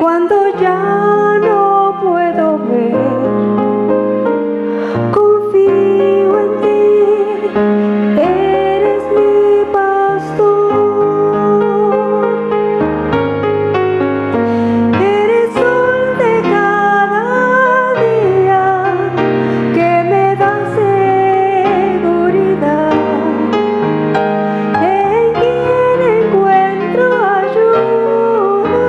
cuando ya no puedo ver, confío en ti, eres mi pastor, eres sol de cada día que me da seguridad, en quien encuentro ayuda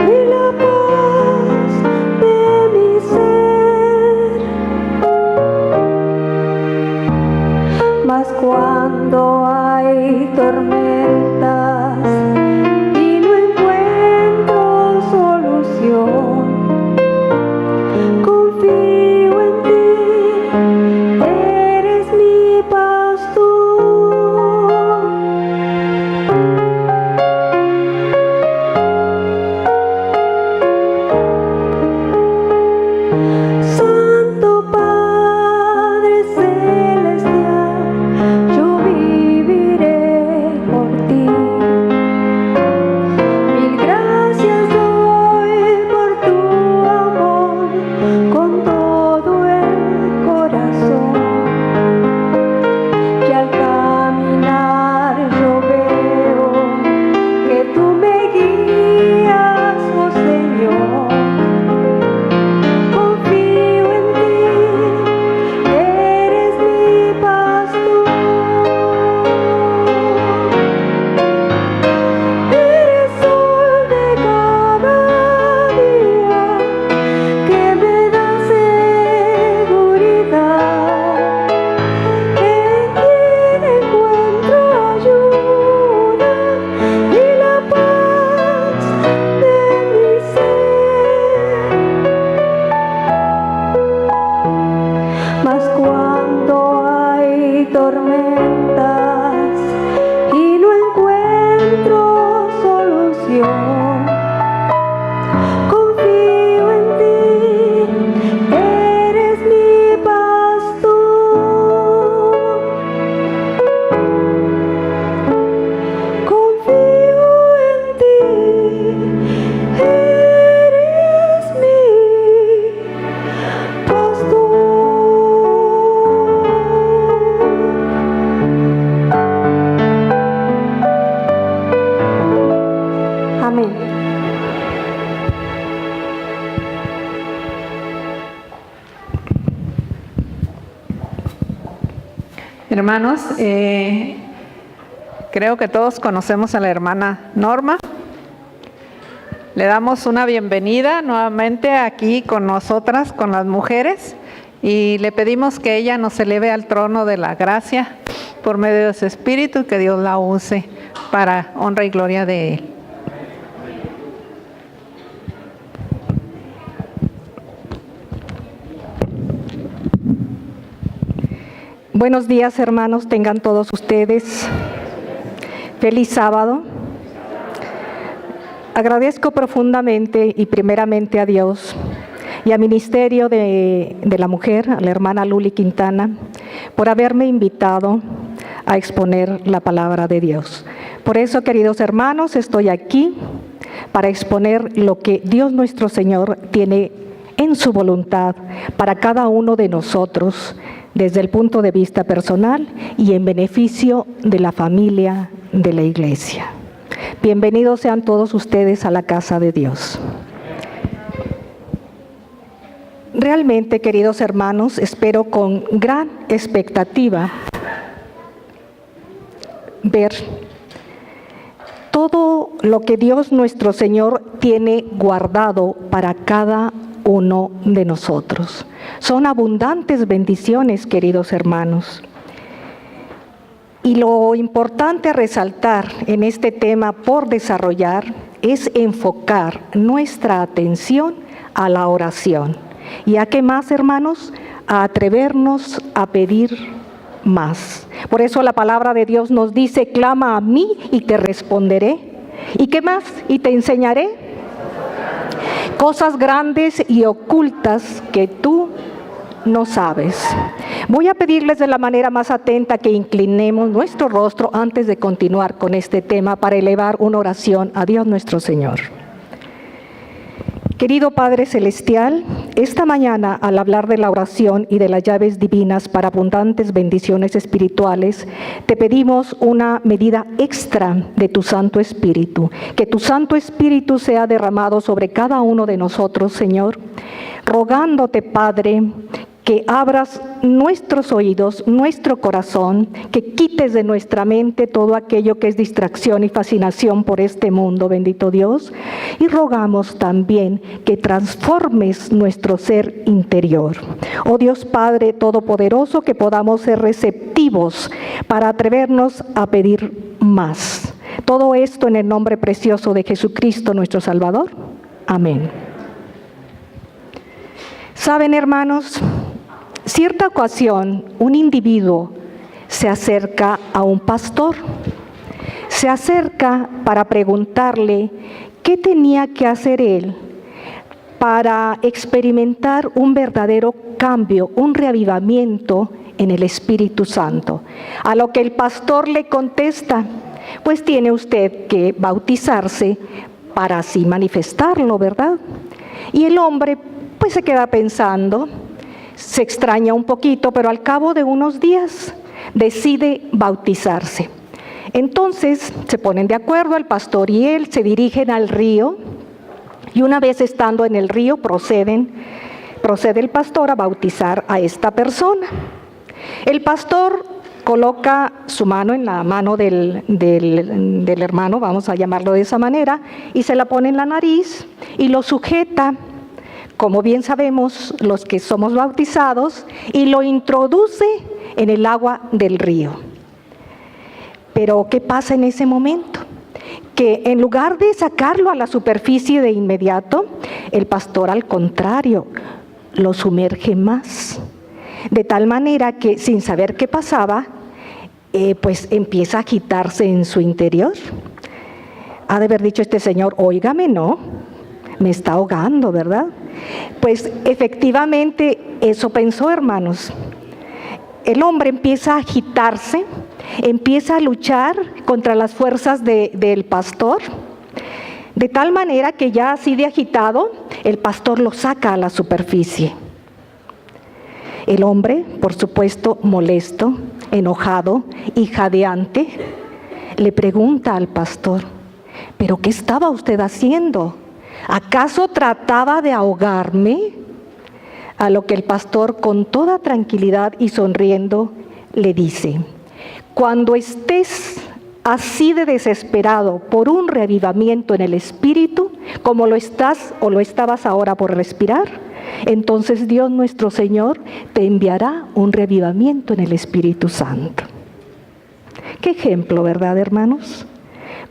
y la paz de mi ser. Mas cuando hay tormentas y no encuentro solución, confío en ti, eres mi pastor. Santo Padre Celestial, yo viviré por ti. Mil gracias doy por tu amor con todo el corazón. Y al caminar yo veo que tú me guías, oh Señor. Confío en ti, eres mi pastor. Eres sol de cada día que me da seguridad, en quien encuentro ayuda y la paz de mi ser. Mas cuando hay tormentas y no encuentro solución, confío en ti, eres mi pastor. Confío en ti, eres mi pastor. Amén. Hermanos, creo que todos conocemos a la hermana Norma. Le damos una bienvenida nuevamente aquí con nosotras, con las mujeres, y le pedimos que ella nos eleve al trono de la gracia por medio de su Espíritu y que Dios la use para honra y gloria de Él. Buenos días, hermanos, tengan todos ustedes. Feliz sábado. Agradezco profundamente y primeramente a Dios y al Ministerio de la Mujer, a la hermana Luli Quintana, por haberme invitado a exponer la palabra de Dios. Por eso, queridos hermanos, estoy aquí para exponer lo que Dios nuestro Señor tiene en su voluntad para cada uno de nosotros, desde el punto de vista personal y en beneficio de la familia de la Iglesia. Bienvenidos sean todos ustedes a la casa de Dios. Realmente, queridos hermanos, espero con gran expectativa ver todo lo que Dios nuestro Señor tiene guardado para cada uno de nosotros. Son abundantes bendiciones, queridos hermanos. Y lo importante a resaltar en este tema por desarrollar es enfocar nuestra atención a la oración. ¿Y a qué más, hermanos? A atrevernos a pedir más. Por eso la palabra de Dios nos dice: clama a mí y te responderé. ¿Y qué más? Y te enseñaré cosas grandes y ocultas que tú no sabes. Voy a pedirles de la manera más atenta que inclinemos nuestro rostro antes de continuar con este tema para elevar una oración a Dios nuestro Señor. Querido Padre Celestial, esta mañana al hablar de la oración y de las llaves divinas para abundantes bendiciones espirituales, te pedimos una medida extra de tu Santo Espíritu, que tu Santo Espíritu sea derramado sobre cada uno de nosotros, Señor, rogándote, Padre, que abras nuestros oídos, nuestro corazón, que quites de nuestra mente todo aquello que es distracción y fascinación por este mundo, bendito Dios. Y rogamos también que transformes nuestro ser interior. Oh Dios Padre Todopoderoso, que podamos ser receptivos para atrevernos a pedir más. Todo esto en el nombre precioso de Jesucristo nuestro Salvador. Amén. ¿Saben, hermanos? Cierta ocasión, un individuo se acerca a un pastor. Se acerca para preguntarle qué tenía que hacer él para experimentar un verdadero cambio, un reavivamiento en el Espíritu Santo. A lo que el pastor le contesta, pues tiene usted que bautizarse para así manifestarlo, ¿verdad? Y el hombre pues se queda pensando, se extraña un poquito, pero al cabo de unos días decide bautizarse. Entonces se ponen de acuerdo, el pastor y él se dirigen al río, y una vez estando en el río procede el pastor a bautizar a esta persona. El pastor coloca su mano en la mano del hermano, vamos a llamarlo de esa manera, y se la pone en la nariz y lo sujeta, como bien sabemos los que somos bautizados, y lo introduce en el agua del río. Pero ¿qué pasa en ese momento? Que en lugar de sacarlo a la superficie de inmediato, el pastor al contrario, lo sumerge más. De tal manera que sin saber qué pasaba, pues empieza a agitarse en su interior. Ha de haber dicho este señor, óigame, no, me está ahogando, ¿verdad? Pues efectivamente eso pensó, hermanos. El hombre empieza a agitarse, empieza a luchar contra las fuerzas del pastor, de tal manera que ya así de agitado, el pastor lo saca a la superficie. El hombre, por supuesto, molesto, enojado y jadeante, le pregunta al pastor, ¿pero qué estaba usted haciendo? ¿Acaso trataba de ahogarme? A lo que el pastor, con toda tranquilidad y sonriendo, le dice, cuando estés así de desesperado por un reavivamiento en el espíritu, como lo estás o lo estabas ahora por respirar, entonces Dios nuestro Señor te enviará un reavivamiento en el Espíritu Santo. Qué ejemplo, ¿verdad, hermanos?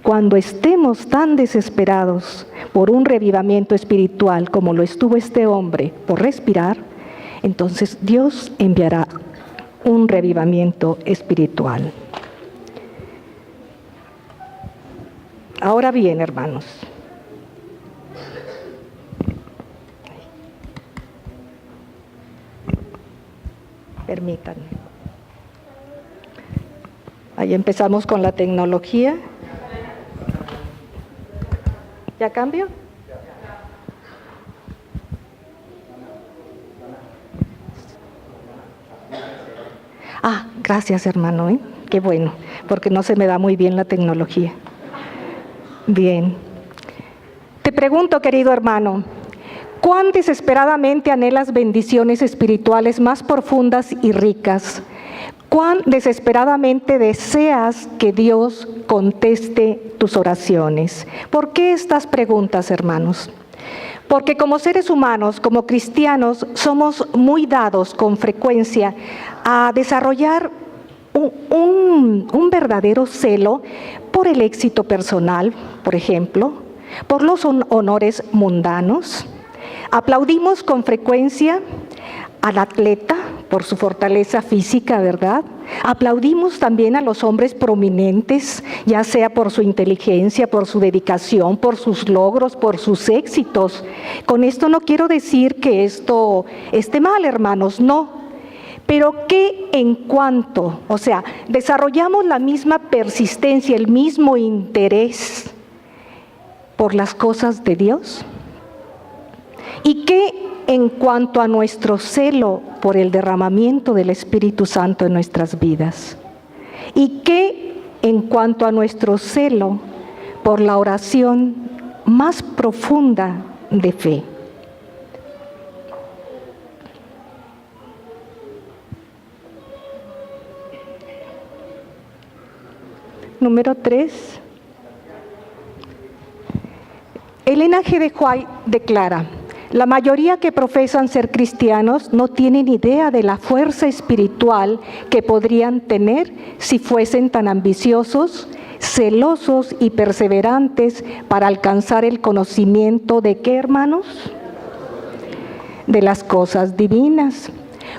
Cuando estemos tan desesperados por un reavivamiento espiritual como lo estuvo este hombre por respirar, entonces Dios enviará un reavivamiento espiritual. Ahora bien, hermanos, permítanme. Ahí empezamos con la tecnología. ¿Ya cambio? Gracias, hermano, qué bueno, porque no se me da muy bien la tecnología. Bien. Te pregunto, querido hermano, ¿cuán desesperadamente anhelas bendiciones espirituales más profundas y ricas? ¿Cuán desesperadamente deseas que Dios conteste tus oraciones? ¿Por qué estas preguntas, hermanos? Porque como seres humanos, como cristianos, somos muy dados con frecuencia a desarrollar un verdadero celo por el éxito personal, por ejemplo, por los honores mundanos. Aplaudimos con frecuencia al atleta por su fortaleza física, ¿verdad? Aplaudimos también a los hombres prominentes, ya sea por su inteligencia, por su dedicación, por sus logros, por sus éxitos. Con esto no quiero decir que esto esté mal, hermanos, no. Pero ¿qué en cuanto? O sea, ¿desarrollamos la misma persistencia, el mismo interés por las cosas de Dios? ¿Y qué en cuanto a nuestro celo por el derramamiento del Espíritu Santo en nuestras vidas? ¿Y qué en cuanto a nuestro celo por la oración más profunda de fe? Número 3. Elena G. de White declara: la mayoría que profesan ser cristianos no tienen idea de la fuerza espiritual que podrían tener si fuesen tan ambiciosos, celosos y perseverantes para alcanzar el conocimiento de ¿qué, hermanos? De las cosas divinas,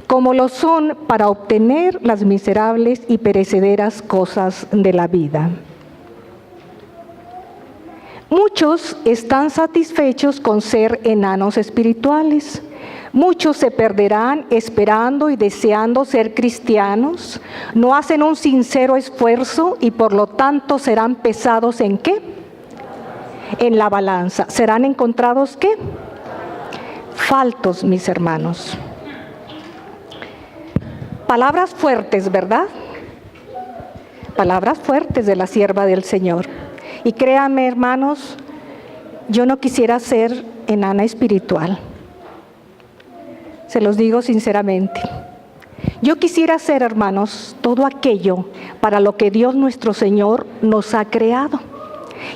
como lo son para obtener las miserables y perecederas cosas de la vida. Muchos están satisfechos con ser enanos espirituales. Muchos se perderán esperando y deseando ser cristianos. No hacen un sincero esfuerzo y por lo tanto serán pesados ¿en qué? En la balanza. ¿Serán encontrados qué? Faltos, mis hermanos. Palabras fuertes, ¿verdad? Palabras fuertes de la sierva del Señor. Y créanme, hermanos, yo no quisiera ser enana espiritual. Se los digo sinceramente. Yo quisiera ser, hermanos, todo aquello para lo que Dios nuestro Señor nos ha creado.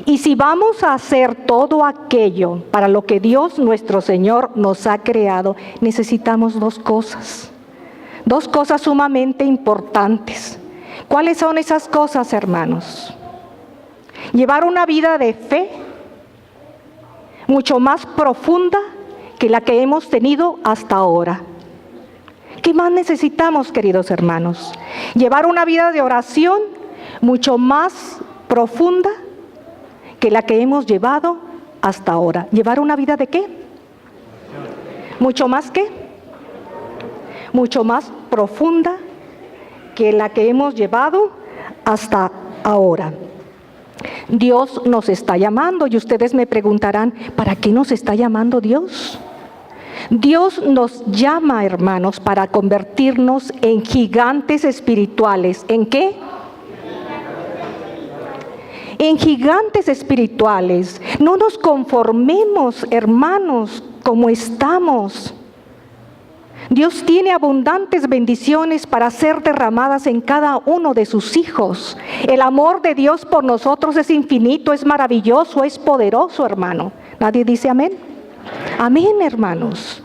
Y si vamos a hacer todo aquello para lo que Dios nuestro Señor nos ha creado, necesitamos dos cosas sumamente importantes. ¿Cuáles son esas cosas, hermanos? Llevar una vida de fe mucho más profunda que la que hemos tenido hasta ahora. ¿Qué más necesitamos, queridos hermanos? Llevar una vida de oración mucho más profunda que la que hemos llevado hasta ahora. ¿Llevar una vida de qué? ¿Mucho más qué? Mucho más profunda que la que hemos llevado hasta ahora. Dios nos está llamando y ustedes me preguntarán, ¿para qué nos está llamando Dios? Dios nos llama, hermanos, para convertirnos en gigantes espirituales. ¿En qué? En gigantes espirituales. No nos conformemos, hermanos, como estamos. Dios tiene abundantes bendiciones para ser derramadas en cada uno de sus hijos. El amor de Dios por nosotros es infinito, es maravilloso, es poderoso, hermano. ¿Nadie dice amén? Amén, hermanos.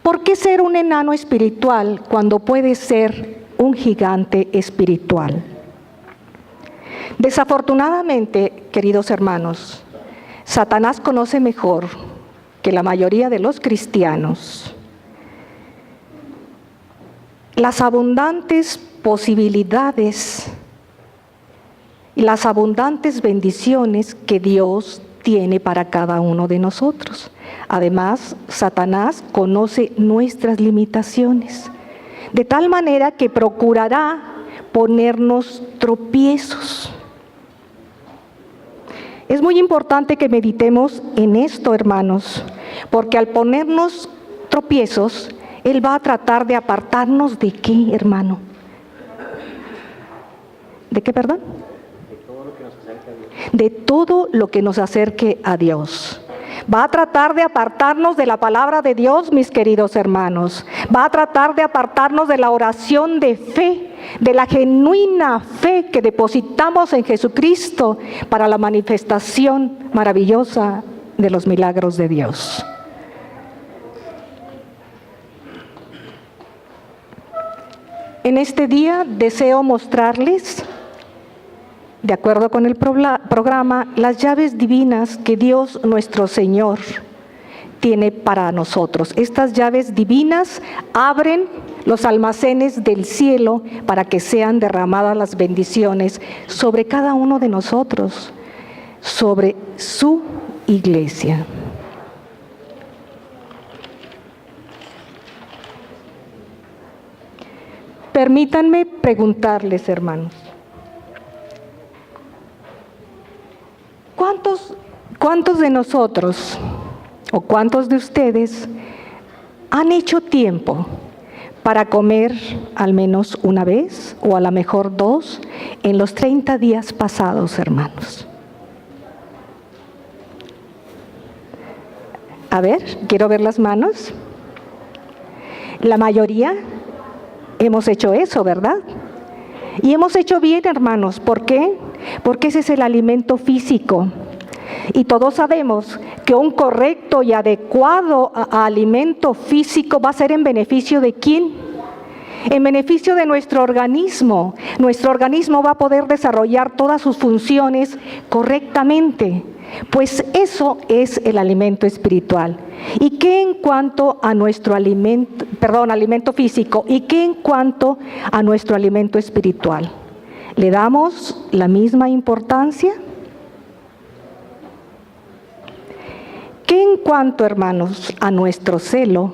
¿Por qué ser un enano espiritual cuando puede ser un gigante espiritual? Desafortunadamente, queridos hermanos, Satanás conoce mejor que la mayoría de los cristianos las abundantes posibilidades y las abundantes bendiciones que Dios tiene para cada uno de nosotros. Además, Satanás conoce nuestras limitaciones, de tal manera que procurará ponernos tropiezos. Es muy importante que meditemos en esto, hermanos, porque al ponernos tropiezos, Él va a tratar de apartarnos ¿de qué, hermano? ¿De qué, perdón? De todo lo que nos acerque a Dios. Va a tratar de apartarnos de la palabra de Dios, mis queridos hermanos. Va a tratar de apartarnos de la oración de fe, de la genuina fe que depositamos en Jesucristo para la manifestación maravillosa de los milagros de Dios. En este día deseo mostrarles, de acuerdo con el programa, las llaves divinas que Dios nuestro Señor tiene para nosotros. Estas llaves divinas abren los almacenes del cielo para que sean derramadas las bendiciones sobre cada uno de nosotros, sobre su iglesia. Permítanme preguntarles, hermanos, ¿Cuántos de nosotros o cuántos de ustedes han hecho tiempo para comer al menos una vez o a lo mejor dos en los 30 días pasados, hermanos? A ver, quiero ver las manos. La mayoría hemos hecho eso, ¿verdad? Y hemos hecho bien, hermanos. ¿Por qué? Porque ese es el alimento físico. Y todos sabemos que un correcto y adecuado alimento físico va a ser en beneficio ¿de quién? En beneficio de nuestro organismo. Nuestro organismo va a poder desarrollar todas sus funciones correctamente. Pues eso es el alimento espiritual. ¿Y qué en cuanto a nuestro alimento físico? ¿Y qué en cuanto a nuestro alimento espiritual? ¿Le damos la misma importancia? ¿Qué en cuanto, hermanos, a nuestro celo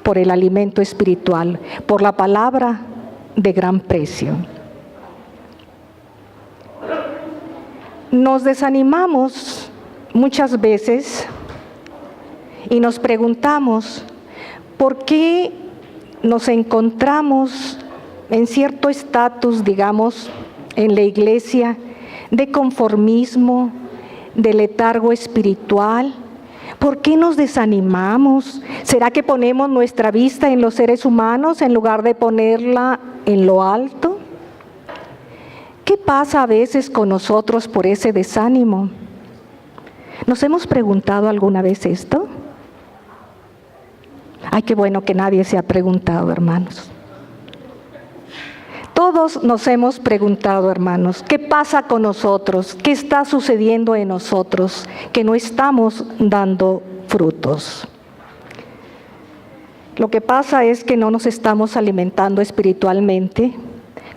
por el alimento espiritual, por la palabra de gran precio? Nos desanimamos muchas veces y nos preguntamos por qué nos encontramos en cierto estatus, digamos, en la iglesia, de conformismo, de letargo espiritual. ¿Por qué nos desanimamos? ¿Será que ponemos nuestra vista en los seres humanos en lugar de ponerla en lo alto? ¿Qué pasa a veces con nosotros por ese desánimo? ¿Nos hemos preguntado alguna vez esto? Ay, qué bueno que nadie se ha preguntado, hermanos. Todos nos hemos preguntado, hermanos, ¿qué pasa con nosotros? ¿Qué está sucediendo en nosotros? Que no estamos dando frutos. Lo que pasa es que no nos estamos alimentando espiritualmente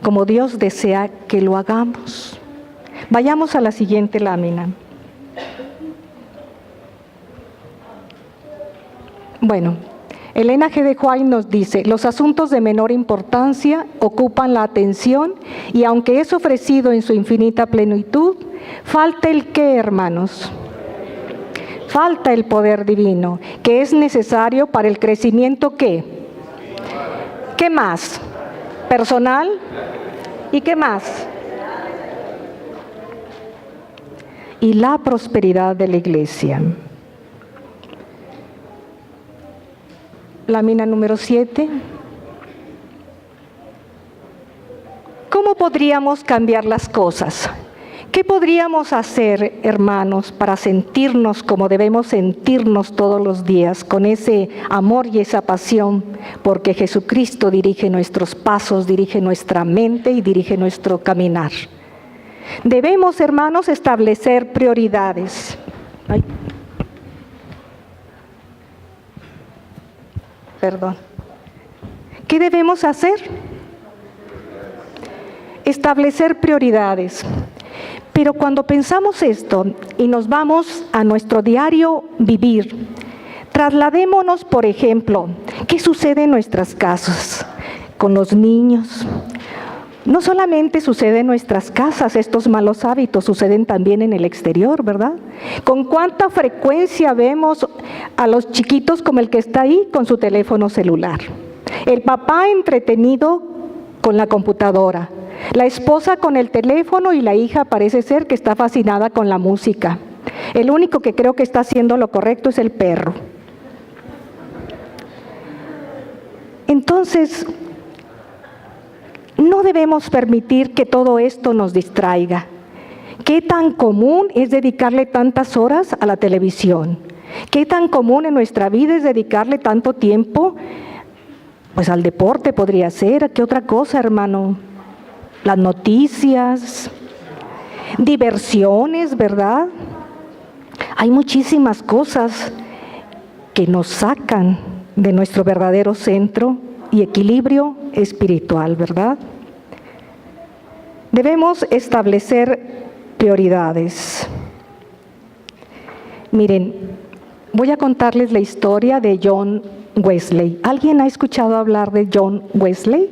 como Dios desea que lo hagamos. Vayamos a la siguiente lámina. Bueno, Elena G. de White nos dice, los asuntos de menor importancia ocupan la atención y aunque es ofrecido en su infinita plenitud, falta el qué, hermanos. Falta el poder divino, que es necesario para el crecimiento ¿qué? ¿Qué más? Personal. ¿Y qué más? Y la prosperidad de la iglesia. Lámina número 7. ¿Cómo podríamos cambiar las cosas? ¿Qué podríamos hacer, hermanos, para sentirnos como debemos sentirnos todos los días, con ese amor y esa pasión? Porque Jesucristo dirige nuestros pasos, dirige nuestra mente y dirige nuestro caminar. Debemos, hermanos, establecer prioridades. Perdón. ¿Qué debemos hacer? Establecer prioridades. Pero cuando pensamos esto y nos vamos a nuestro diario vivir, trasladémonos, por ejemplo, ¿qué sucede en nuestras casas con los niños? No solamente sucede en nuestras casas, estos malos hábitos suceden también en el exterior, ¿verdad? ¿Con cuánta frecuencia vemos a los chiquitos como el que está ahí con su teléfono celular? El papá entretenido con la computadora, la esposa con el teléfono y la hija parece ser que está fascinada con la música. El único que creo que está haciendo lo correcto es el perro. Entonces, no debemos permitir que todo esto nos distraiga. ¿Qué tan común es dedicarle tantas horas a la televisión? ¿Qué tan común en nuestra vida es dedicarle tanto tiempo? Pues al deporte podría ser. ¿A qué otra cosa, hermano? Las noticias, diversiones, ¿verdad? Hay muchísimas cosas que nos sacan de nuestro verdadero centro y equilibrio espiritual, ¿verdad? Debemos establecer prioridades. Miren, voy a contarles la historia de John Wesley. ¿Alguien ha escuchado hablar de John Wesley?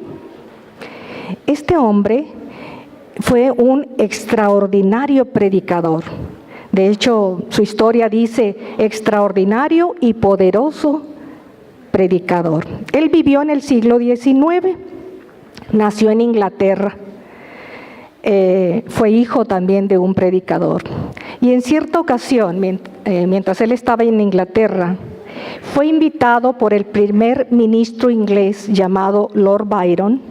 Este hombre fue un extraordinario predicador. De hecho, su historia dice, extraordinario y poderoso predicador. Él vivió en el siglo XIX, nació en Inglaterra, fue hijo también de un predicador. Y en cierta ocasión, mientras él estaba en Inglaterra, fue invitado por el primer ministro inglés llamado Lord Byron.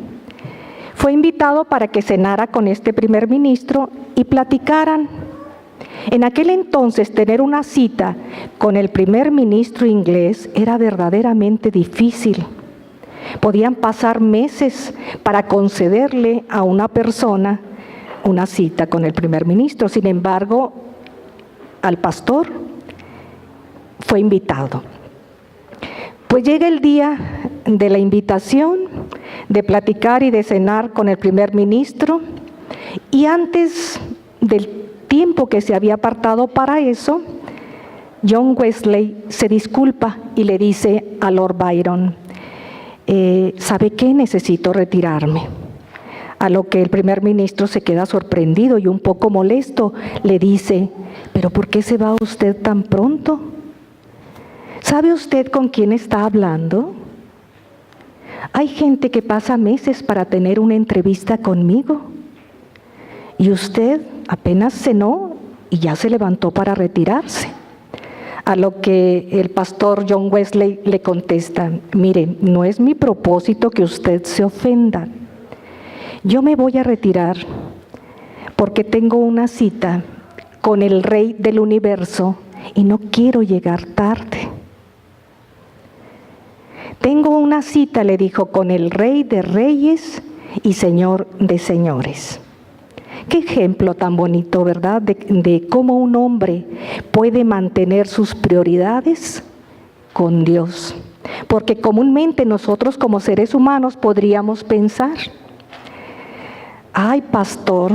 Fue invitado para que cenara con este primer ministro y platicaran. En aquel entonces, tener una cita con el primer ministro inglés era verdaderamente difícil. Podían pasar meses para concederle a una persona una cita con el primer ministro. Sin embargo, al pastor fue invitado. Pues llega el día de la invitación, de platicar y de cenar con el primer ministro, y antes del tiempo que se había apartado para eso, John Wesley se disculpa y le dice a Lord Byron, ¿sabe qué? Necesito retirarme. A lo que el primer ministro se queda sorprendido y un poco molesto, le dice, ¿pero por qué se va usted tan pronto? ¿Sabe usted con quién está hablando? Hay gente que pasa meses para tener una entrevista conmigo. Y usted apenas cenó y ya se levantó para retirarse. A lo que el pastor John Wesley le contesta, mire, no es mi propósito que usted se ofenda. Yo me voy a retirar porque tengo una cita con el Rey del Universo y no quiero llegar tarde. Tengo una cita, le dijo, con el Rey de Reyes y Señor de Señores. Qué ejemplo tan bonito, ¿verdad? De cómo un hombre puede mantener sus prioridades con Dios. Porque comúnmente nosotros como seres humanos podríamos pensar, ay, pastor,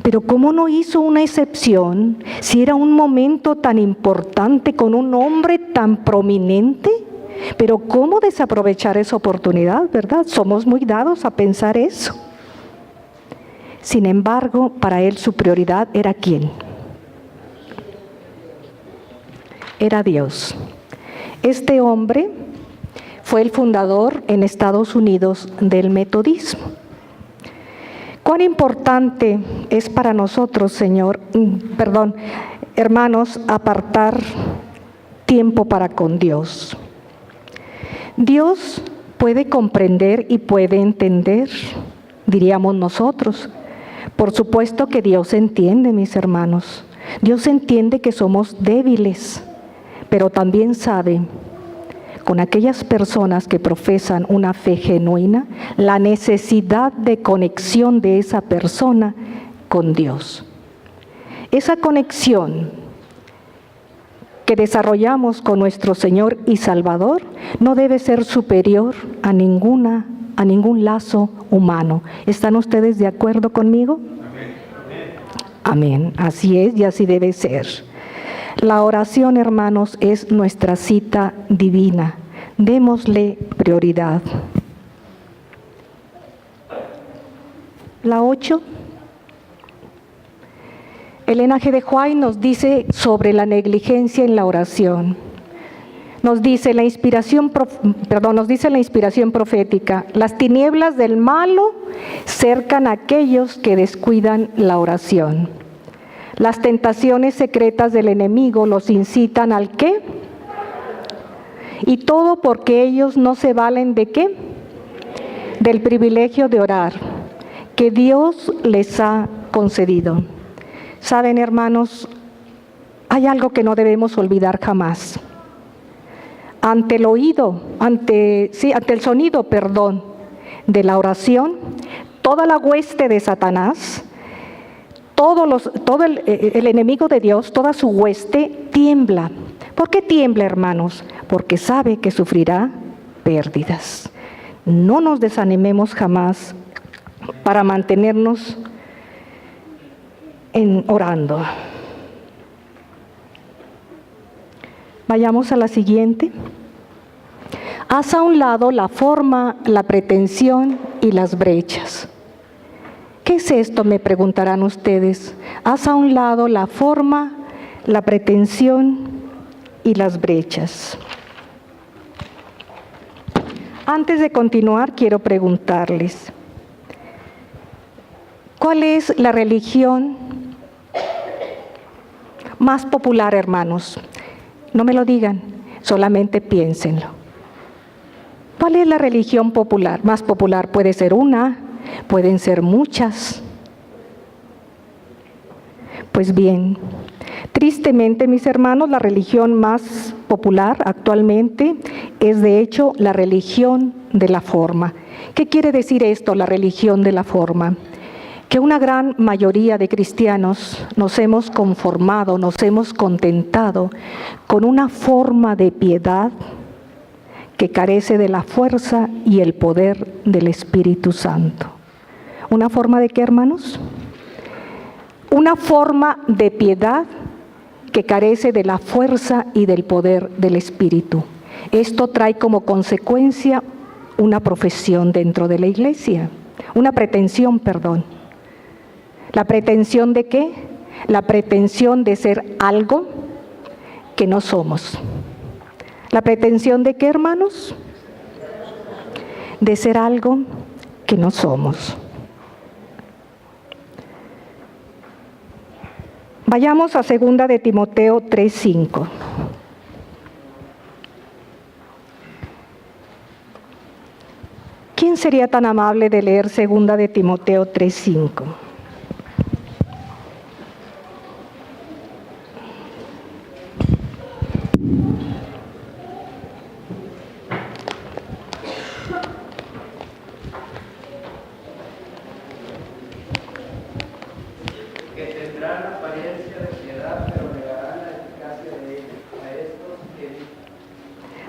pero ¿cómo no hizo una excepción si era un momento tan importante con un hombre tan prominente? Pero ¿cómo desaprovechar esa oportunidad, verdad? Somos muy dados a pensar eso. Sin embargo, para él su prioridad era ¿quién? Era Dios. Este hombre fue el fundador en Estados Unidos del metodismo. ¿Cuán importante es para nosotros, hermanos, apartar tiempo para con Dios? Dios puede comprender y puede entender, diríamos nosotros. Por supuesto que Dios entiende, mis hermanos. Dios entiende que somos débiles, pero también sabe, con aquellas personas que profesan una fe genuina, la necesidad de conexión de esa persona con Dios. Esa conexión que desarrollamos con nuestro Señor y Salvador no debe ser superior a ningún lazo humano. ¿Están ustedes de acuerdo conmigo? Amén. Así es y así debe ser. La oración, hermanos, es nuestra cita divina. Démosle prioridad. La 8. Elena G. de White nos dice sobre la negligencia en la oración. Nos dice la inspiración profética, las tinieblas del malo cercan a aquellos que descuidan la oración. Las tentaciones secretas del enemigo los incitan ¿al qué? Y todo porque ellos no se valen ¿de qué? Del privilegio de orar que Dios les ha concedido. Saben, hermanos, hay algo que no debemos olvidar jamás. Ante el sonido de la oración, toda la hueste de Satanás, todo el enemigo de Dios, toda su hueste tiembla. ¿Por qué tiembla, hermanos? Porque sabe que sufrirá pérdidas. No nos desanimemos jamás para mantenernos orando. Vayamos a la siguiente. Haz a un lado la forma, la pretensión y las brechas. ¿Qué es esto?, me preguntarán ustedes. Haz a un lado la forma, la pretensión y las brechas. Antes de continuar, quiero preguntarles, ¿cuál es la religión más popular, hermanos? No me lo digan, solamente piénsenlo. ¿Cuál es la religión popular? Más popular puede ser una, pueden ser muchas. Pues bien, tristemente, mis hermanos, la religión más popular actualmente es de hecho la religión de la forma. ¿Qué quiere decir esto, la religión de la forma? Que una gran mayoría de cristianos nos hemos conformado, nos hemos contentado con una forma de piedad que carece de la fuerza y el poder del Espíritu Santo. ¿Una forma de qué, hermanos? Una forma de piedad que carece de la fuerza y del poder del Espíritu. Esto trae como consecuencia una profesión dentro de la iglesia, una pretensión, perdón. ¿La pretensión de qué? La pretensión de ser algo que no somos. ¿La pretensión de qué, hermanos? De ser algo que no somos. Vayamos a 2 de Timoteo 3:5. ¿Quién sería tan amable de leer 2 de Timoteo 3:5?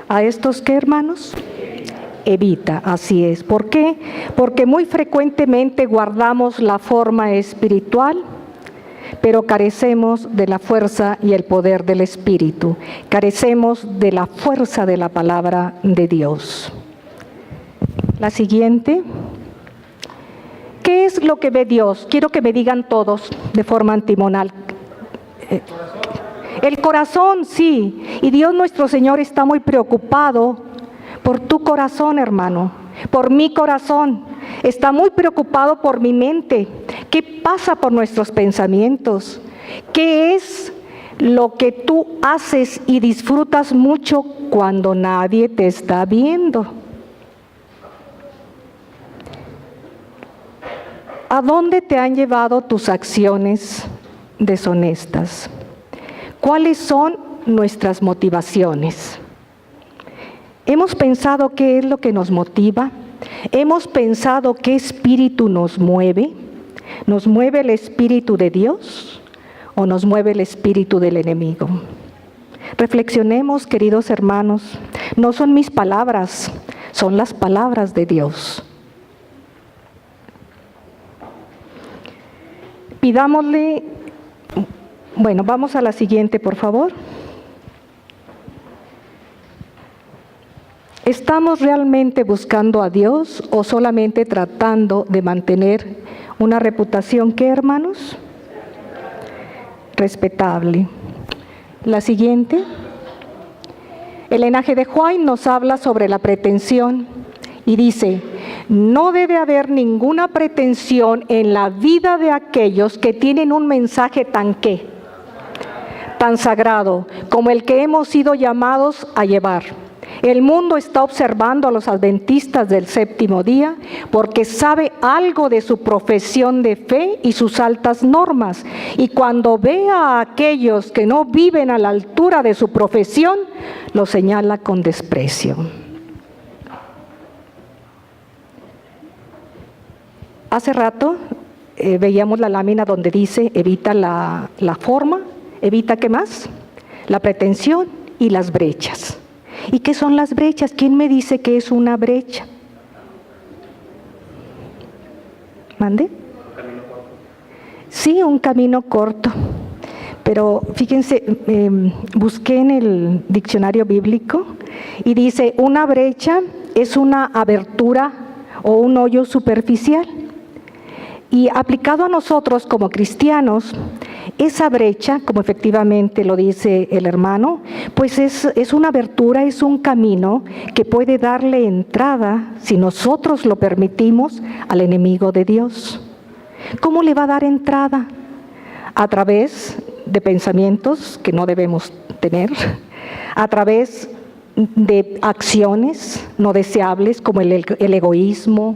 ¿A estos qué, hermanos? Evita, así es. ¿Por qué? Porque muy frecuentemente guardamos la forma espiritual, pero carecemos de la fuerza y el poder del Espíritu. Carecemos de la fuerza de la palabra de Dios. La siguiente. ¿Qué es lo que ve Dios? Quiero que me digan todos de forma antimonal. El corazón, sí. Y Dios nuestro Señor está muy preocupado por tu corazón, hermano, por mi corazón. Está muy preocupado por mi mente. ¿Qué pasa por nuestros pensamientos? ¿Qué es lo que tú haces y disfrutas mucho cuando nadie te está viendo? ¿A dónde te han llevado tus acciones deshonestas? ¿Cuáles son nuestras motivaciones? ¿Hemos pensado qué es lo que nos motiva? ¿Hemos pensado qué espíritu nos mueve? ¿Nos mueve el espíritu de Dios o nos mueve el espíritu del enemigo? Reflexionemos, queridos hermanos. No son mis palabras, son las palabras de Dios. Pidámosle, bueno, vamos a la siguiente, por favor. ¿Estamos realmente buscando a Dios o solamente tratando de mantener una reputación, qué, hermanos? Respetable. La siguiente. El linaje de Juan nos habla sobre la pretensión y dice: no debe haber ninguna pretensión en la vida de aquellos que tienen un mensaje tan sagrado como el que hemos sido llamados a llevar. El mundo está observando a los adventistas del séptimo día porque sabe algo de su profesión de fe y sus altas normas. Y cuando ve a aquellos que no viven a la altura de su profesión, los señala con desprecio. Hace rato veíamos la lámina donde dice: evita la forma, evita ¿qué más? La pretensión y las brechas. ¿Y qué son las brechas? ¿Quién me dice qué es una brecha? ¿Mande? Sí, un camino corto. Pero fíjense, busqué en el diccionario bíblico y dice: una brecha es una abertura o un hoyo superficial. Y aplicado a nosotros como cristianos, Esa brecha, como efectivamente lo dice el hermano, pues es una abertura, es un camino que puede darle entrada, si nosotros lo permitimos, al enemigo de Dios. ¿Cómo le va a dar entrada? A través de pensamientos que no debemos tener, a través de acciones no deseables como el egoísmo,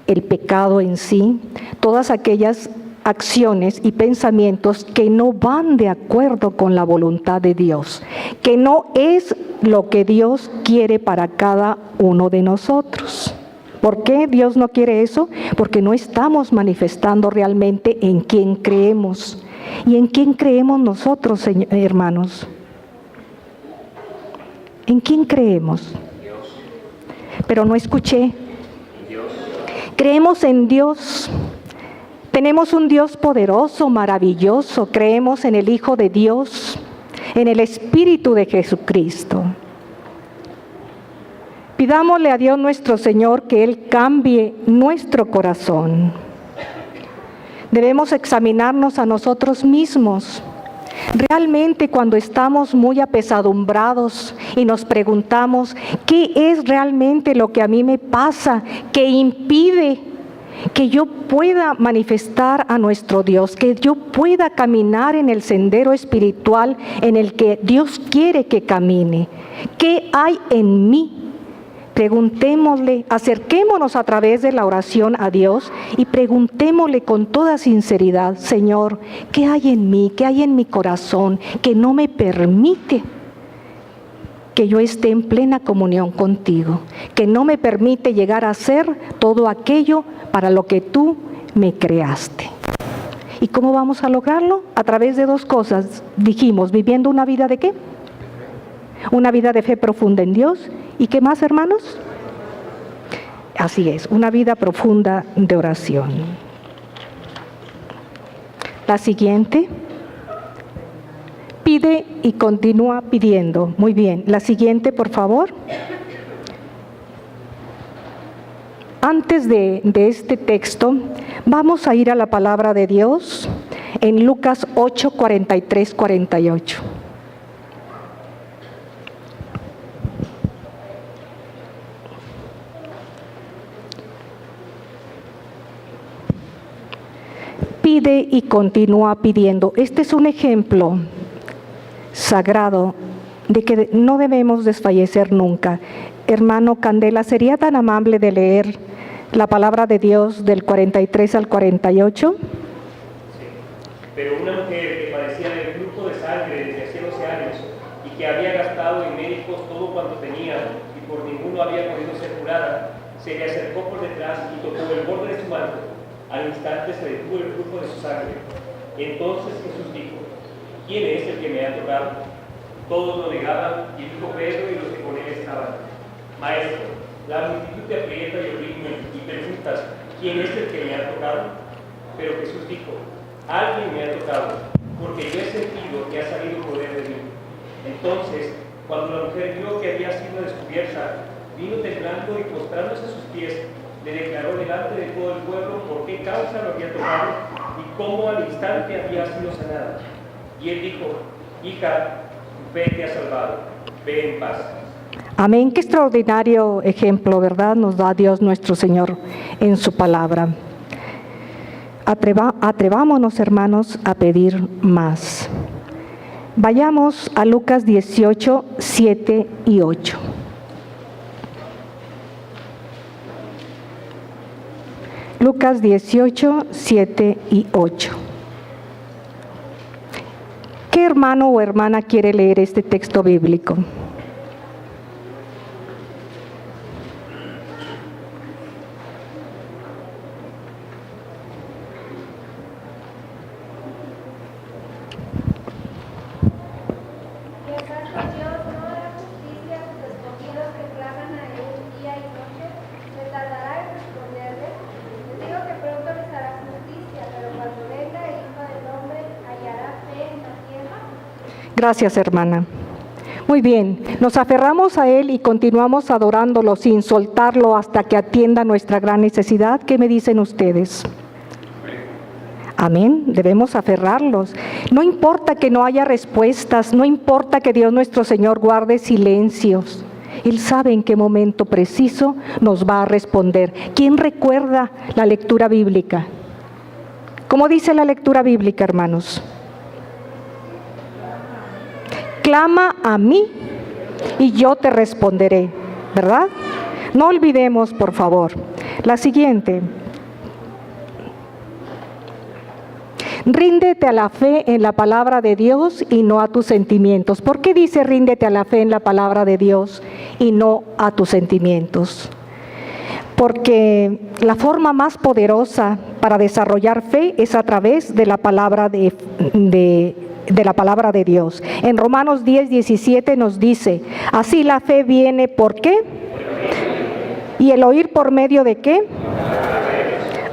el pecado en sí, todas aquellas acciones y pensamientos que no van de acuerdo con la voluntad de Dios, que no es lo que Dios quiere para cada uno de nosotros. ¿Por qué Dios no quiere eso? Porque no estamos manifestando realmente en quién creemos. ¿Y en quién creemos nosotros, hermanos? ¿En quién creemos? Pero no escuché. Creemos en Dios. Tenemos un Dios poderoso, maravilloso. Creemos en el Hijo de Dios, en el Espíritu de Jesucristo. Pidámosle a Dios nuestro Señor que Él cambie nuestro corazón. Debemos examinarnos a nosotros mismos. Realmente cuando estamos muy apesadumbrados y nos preguntamos, ¿qué es realmente lo que a mí me pasa que impide que yo pueda manifestar a nuestro Dios, que yo pueda caminar en el sendero espiritual en el que Dios quiere que camine? ¿Qué hay en mí? Preguntémosle, acerquémonos a través de la oración a Dios y preguntémosle con toda sinceridad, Señor, ¿qué hay en mí, qué hay en mi corazón que no me permite que yo esté en plena comunión contigo, que no me permite llegar a ser todo aquello para lo que tú me creaste? ¿Y cómo vamos a lograrlo? A través de dos cosas. Dijimos, viviendo una vida ¿de qué? Una vida de fe profunda en Dios. ¿Y qué más, hermanos? Así es, una vida profunda de oración. La siguiente. Pide y continúa pidiendo. Muy bien. La siguiente, por favor. Antes de este texto, vamos a ir a la palabra de Dios en Lucas 8, 43, 48. Pide y continúa pidiendo. Este es un ejemplo sagrado de que no debemos desfallecer nunca. Hermano Candela, ¿sería tan amable de leer la palabra de Dios del 43 al 48? Sí. Pero una mujer que padecía del flujo de sangre desde hace 12 años y que había gastado en médicos todo cuanto tenía y por ninguno había podido ser curada, se le acercó por detrás y tocó el borde de su manto. Al instante se detuvo el flujo de su sangre. Entonces Jesús dijo, ¿quién es el que me ha tocado? Todos lo negaban, y dijo Pedro y los que con él estaban, Maestro, la multitud te aprieta y oprime y preguntas, ¿quién es el que me ha tocado? Pero Jesús dijo, alguien me ha tocado, porque yo he sentido que ha salido poder de mí. Entonces, cuando la mujer vio que había sido descubierta, vino temblando y postrándose a sus pies, le declaró delante de todo el pueblo por qué causa lo había tocado y cómo al instante había sido sanada. Y él dijo, hija, tu fe te ha salvado, ve en paz. Amén, qué extraordinario ejemplo, ¿verdad? Nos da Dios nuestro Señor en su palabra. Atrevámonos, hermanos, a pedir más. Vayamos a Lucas 18, 7 y 8. Lucas 18, 7 y 8. ¿Qué hermano o hermana quiere leer este texto bíblico? Gracias, hermana. Muy bien, nos aferramos a Él y continuamos adorándolo sin soltarlo hasta que atienda nuestra gran necesidad. ¿Qué me dicen ustedes? Amén, debemos aferrarlos. No importa que no haya respuestas, no importa que Dios nuestro Señor guarde silencios. Él sabe en qué momento preciso nos va a responder. ¿Quién recuerda la lectura bíblica? ¿Cómo dice la lectura bíblica, hermanos? Clama a mí y yo te responderé, ¿verdad? No olvidemos, por favor, la siguiente. Ríndete a la fe en la palabra de Dios y no a tus sentimientos. ¿Por qué dice ríndete a la fe en la palabra de Dios y no a tus sentimientos? Porque la forma más poderosa para desarrollar fe es a través de la palabra de la palabra de Dios. En Romanos 10:17 nos dice, así la fe viene ¿por qué? ¿Y el oír por medio de qué?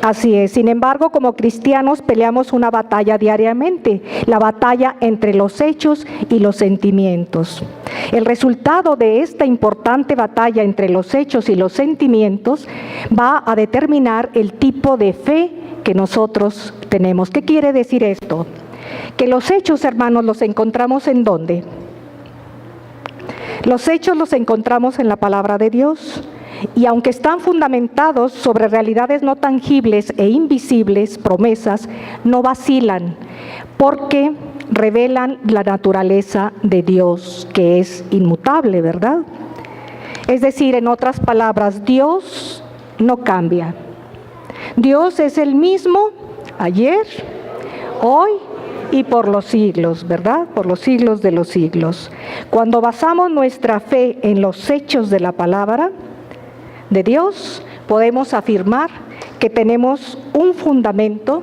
Así es. Sin embargo, como cristianos peleamos una batalla diariamente, la batalla entre los hechos y los sentimientos. El resultado de esta importante batalla entre los hechos y los sentimientos va a determinar el tipo de fe que nosotros tenemos. ¿Qué quiere decir esto? Que los hechos, hermanos, los encontramos ¿en dónde? Los hechos los encontramos en la palabra de Dios. Y aunque están fundamentados sobre realidades no tangibles e invisibles, promesas, no vacilan, porque revelan la naturaleza de Dios, que es inmutable, ¿verdad? Es decir, en otras palabras, Dios no cambia. Dios es el mismo ayer, hoy y por los siglos, ¿verdad? Por los siglos de los siglos. Cuando basamos nuestra fe en los hechos de la palabra de Dios, podemos afirmar que tenemos un fundamento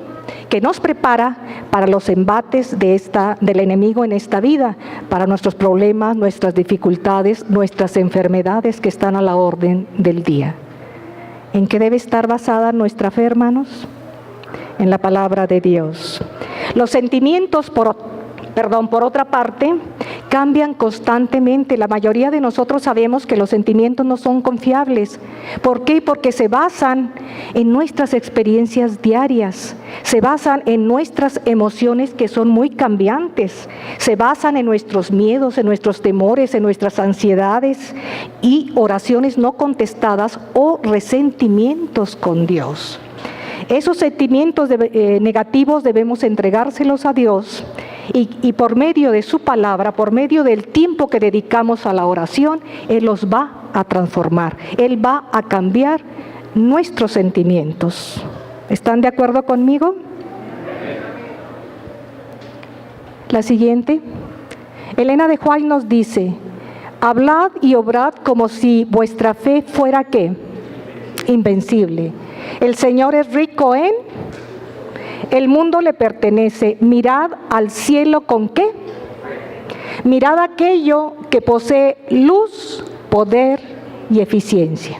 que nos prepara para los embates del enemigo en esta vida, para nuestros problemas, nuestras dificultades, nuestras enfermedades que están a la orden del día. ¿En qué debe estar basada nuestra fe, hermanos? En la palabra de Dios. Los sentimientos, por otra parte, cambian constantemente. La mayoría de nosotros sabemos que los sentimientos no son confiables. ¿Por qué? Porque se basan en nuestras experiencias diarias, se basan en nuestras emociones que son muy cambiantes, se basan en nuestros miedos, en nuestros temores, en nuestras ansiedades y oraciones no contestadas o resentimientos con Dios. Esos sentimientos negativos debemos entregárselos a Dios y por medio de su palabra, por medio del tiempo que dedicamos a la oración, Él los va a transformar. Él va a cambiar nuestros sentimientos. ¿Están de acuerdo conmigo? La siguiente. Elena de White nos dice, hablad y obrad como si vuestra fe fuera ¿qué? Invencible. El Señor es rico en, el mundo le pertenece. Mirad al cielo ¿con qué? Mirad aquello que posee luz, poder y eficiencia.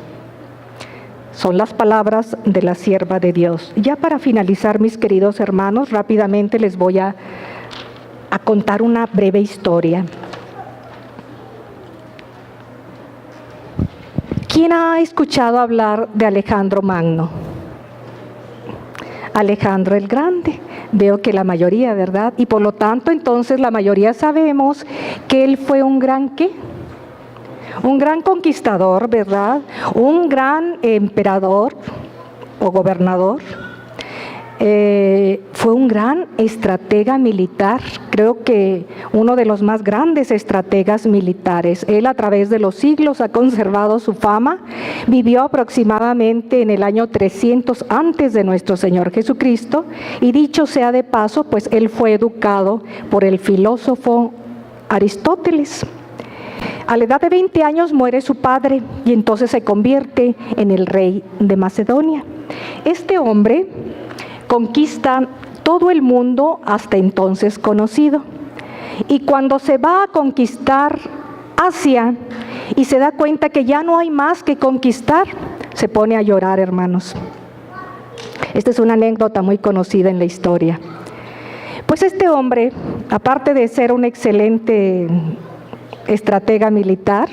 Son las palabras de la sierva de Dios. Ya para finalizar, mis queridos hermanos, rápidamente les voy a contar una breve historia. ¿Quién ha escuchado hablar de Alejandro Magno? Alejandro el Grande. Veo que la mayoría, ¿verdad? Y por lo tanto, entonces, la mayoría sabemos que él fue un gran ¿qué? Un gran conquistador, ¿verdad? Un gran emperador o gobernador. Fue un gran estratega militar, creo que uno de los más grandes estrategas militares. Él a través de los siglos ha conservado su fama. Vivió aproximadamente en el año 300 antes de nuestro Señor Jesucristo, y dicho sea de paso, pues él fue educado por el filósofo Aristóteles. A la edad de 20 años muere su padre y entonces se convierte en el rey de Macedonia. Este hombre conquista todo el mundo hasta entonces conocido. Y cuando se va a conquistar Asia y se da cuenta que ya no hay más que conquistar, se pone a llorar, hermanos. Esta es una anécdota muy conocida en la historia. Pues este hombre, aparte de ser un excelente estratega militar,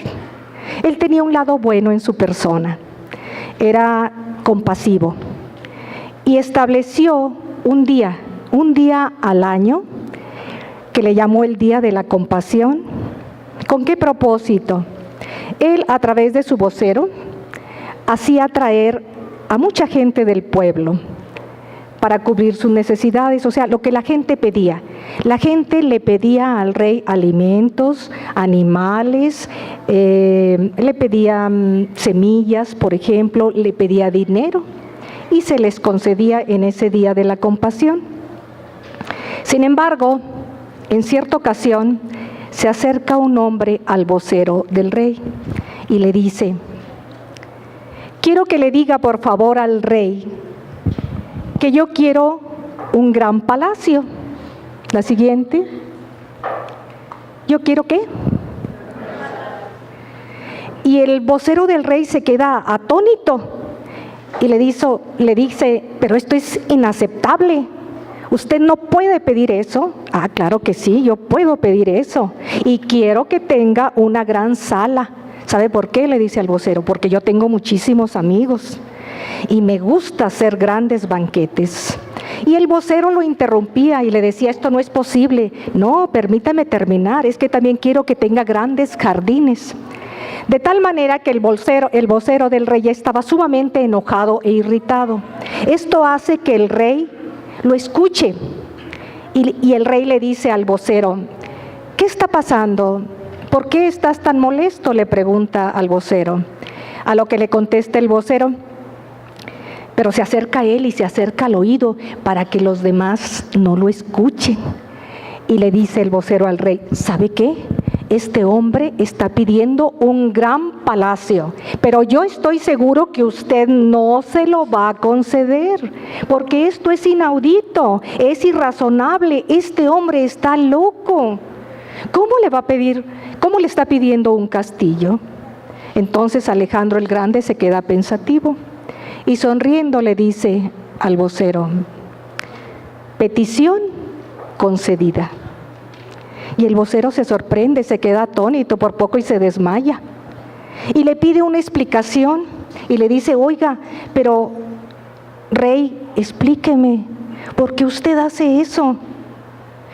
él tenía un lado bueno en su persona. Era compasivo. Y estableció un día un día al año que le llamó el Día de la Compasión. ¿Con qué propósito? Él, a través de su vocero, hacía traer a mucha gente del pueblo para cubrir sus necesidades, o sea, lo que la gente pedía. La gente le pedía al rey alimentos, animales, le pedía semillas, por ejemplo, le pedía dinero y se les concedía en ese Día de la Compasión. Sin embargo, en cierta ocasión se acerca un hombre al vocero del rey y le dice: quiero que le diga por favor al rey que yo quiero un gran palacio. La siguiente. ¿Yo quiero qué? Y el vocero del rey se queda atónito y le dice, pero esto es inaceptable. ¿Usted no puede pedir eso? Ah, claro que sí, yo puedo pedir eso. Y quiero que tenga una gran sala. ¿Sabe por qué? Le dice al vocero, porque yo tengo muchísimos amigos y me gusta hacer grandes banquetes. Y el vocero lo interrumpía y le decía, esto no es posible. No, permítame terminar, es que también quiero que tenga grandes jardines. De tal manera que el vocero del rey estaba sumamente enojado e irritado. Esto hace que el rey lo escuche. Y el rey le dice al vocero, ¿qué está pasando? ¿Por qué estás tan molesto?, le pregunta al vocero. A lo que le contesta el vocero, pero se acerca a él y se acerca al oído para que los demás no lo escuchen. Y le dice el vocero al rey, ¿sabe qué? Este hombre está pidiendo un gran palacio, pero yo estoy seguro que usted no se lo va a conceder, porque esto es inaudito, es irrazonable, este hombre está loco. ¿Cómo le va a pedir, cómo le está pidiendo un castillo? Entonces Alejandro el Grande se queda pensativo y sonriendo le dice al vocero, petición concedida. Y el vocero se sorprende, se queda atónito por poco y se desmaya. Y le pide una explicación y le dice, oiga, pero rey, explíqueme, ¿por qué usted hace eso?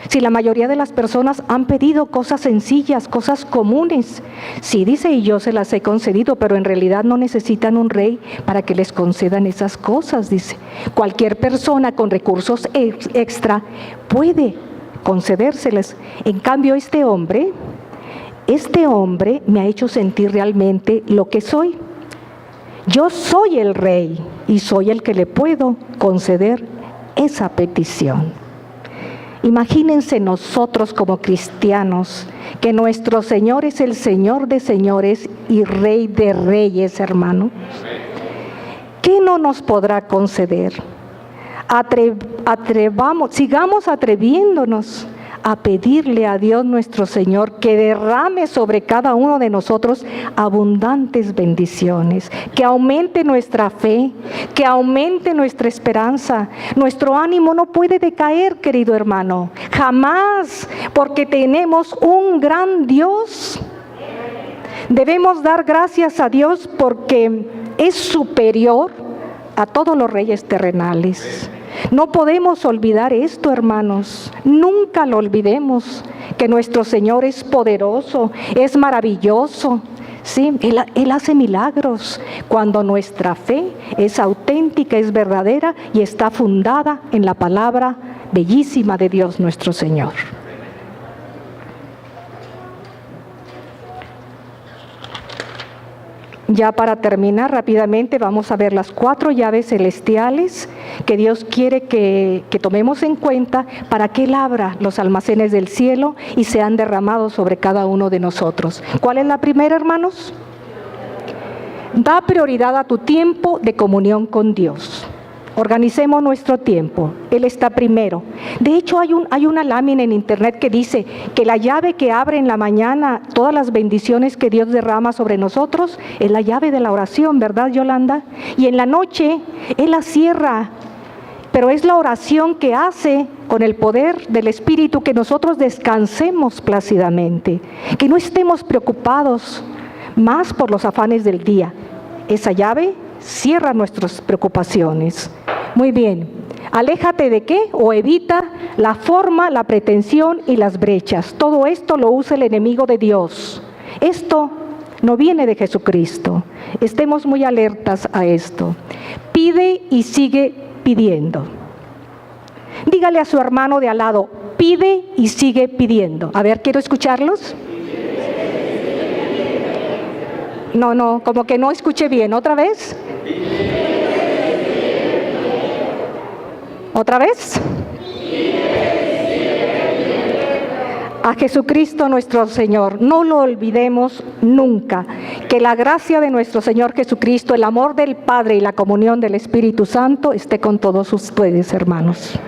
Si la mayoría de las personas han pedido cosas sencillas, cosas comunes. Sí, dice, y yo se las he concedido, pero en realidad no necesitan un rey para que les concedan esas cosas, dice. Cualquier persona con recursos extra puede concedérselas. En cambio, este hombre me ha hecho sentir realmente lo que soy. Yo soy el rey y soy el que le puedo conceder esa petición. Imagínense nosotros como cristianos, que nuestro Señor es el Señor de señores y Rey de reyes, hermano. ¿Qué no nos podrá conceder? Sigamos atreviéndonos a pedirle a Dios nuestro Señor que derrame sobre cada uno de nosotros abundantes bendiciones, que aumente nuestra fe, que aumente nuestra esperanza. Nuestro ánimo no puede decaer, querido hermano, jamás, porque tenemos un gran Dios. Debemos dar gracias a Dios porque es superior a todos los reyes terrenales. No podemos olvidar esto, hermanos. Nunca lo olvidemos, que nuestro Señor es poderoso, es maravilloso. Sí, Él hace milagros cuando nuestra fe es auténtica, es verdadera y está fundada en la palabra bellísima de Dios nuestro Señor. Ya para terminar rápidamente vamos a ver las 4 llaves celestiales que Dios quiere que tomemos en cuenta para que Él abra los almacenes del cielo y sean derramados sobre cada uno de nosotros. ¿Cuál es la primera, hermanos? Da prioridad a tu tiempo de comunión con Dios. Organicemos nuestro tiempo, Él está primero. De hecho, hay una lámina en internet que dice que la llave que abre en la mañana todas las bendiciones que Dios derrama sobre nosotros es la llave de la oración, ¿verdad, Yolanda? Y en la noche Él la cierra, pero es la oración que hace con el poder del Espíritu que nosotros descansemos plácidamente, que no estemos preocupados más por los afanes del día. Esa llave cierra nuestras preocupaciones. Muy bien, Aléjate de qué o evita la forma, la pretensión y las brechas. Todo esto lo usa el enemigo de Dios. Esto no viene de Jesucristo. Estemos muy alertas a esto. Pide y sigue pidiendo. Dígale a su hermano de al lado, pide y sigue pidiendo. A ver, quiero escucharlos. No, como que no escuché bien. ¿Otra vez? ¿Otra vez? A Jesucristo nuestro Señor, no lo olvidemos nunca. Que la gracia de nuestro Señor Jesucristo, el amor del Padre y la comunión del Espíritu Santo esté con todos ustedes, hermanos.